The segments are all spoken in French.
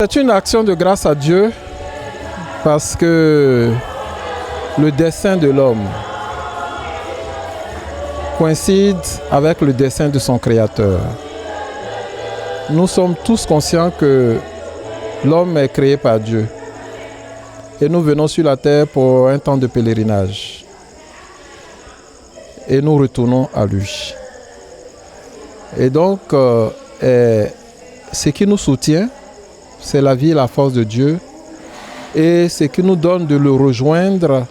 C'est une action de grâce à Dieu parce que le dessein de l'homme coïncide avec le dessein de son Créateur. Nous sommes tous conscients que l'homme est créé par Dieu et nous venons sur la terre pour un temps de pèlerinage et nous retournons à lui. Et donc, ce qui nous soutient, c'est la vie et la force de Dieu. Et ce qui nous donne de le rejoindre,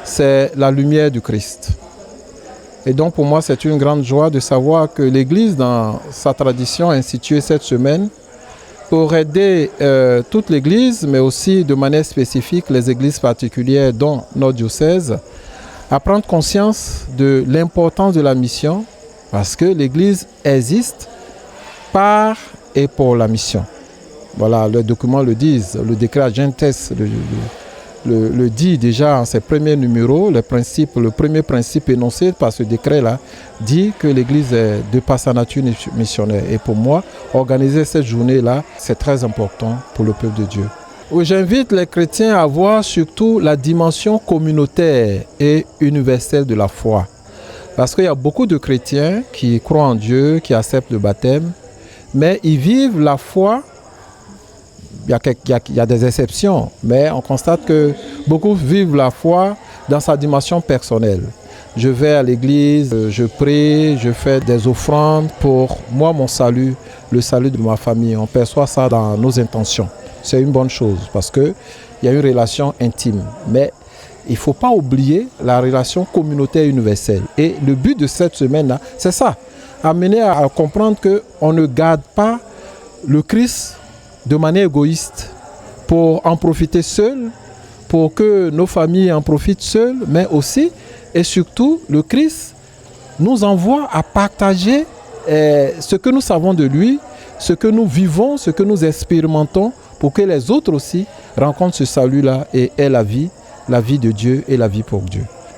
c'est la lumière du Christ. Et donc pour moi, c'est une grande joie de savoir que l'Église, dans sa tradition, a institué cette semaine pour aider toute l'Église, mais aussi de manière spécifique les églises particulières, dont notre diocèse, à prendre conscience de l'importance de la mission, parce que l'Église existe par et pour la mission. Voilà, les documents le disent, le décret Agentes le dit déjà en ses premiers numéros, le premier principe énoncé par ce décret-là dit que l'Église est de par sa nature missionnaire. Et pour moi, organiser cette journée-là, c'est très important pour le peuple de Dieu. J'invite les chrétiens à voir surtout la dimension communautaire et universelle de la foi. Parce qu'il y a beaucoup de chrétiens qui croient en Dieu, qui acceptent le baptême, mais ils vivent la foi. Il y a des exceptions, mais on constate que beaucoup vivent la foi dans sa dimension personnelle. Je vais à l'église, je prie, je fais des offrandes pour moi, mon salut, le salut de ma famille. On perçoit ça dans nos intentions. C'est une bonne chose parce qu'il y a une relation intime. Mais il ne faut pas oublier la relation communautaire universelle. Et le but de cette semaine-là, c'est ça. Amener à comprendre qu'on ne garde pas le Christ de manière égoïste pour en profiter seul, pour que nos familles en profitent seules, mais aussi et surtout le Christ nous envoie à partager ce que nous savons de lui, ce que nous vivons, ce que nous expérimentons, pour que les autres aussi rencontrent ce salut-là et aient la vie de Dieu et la vie pour Dieu.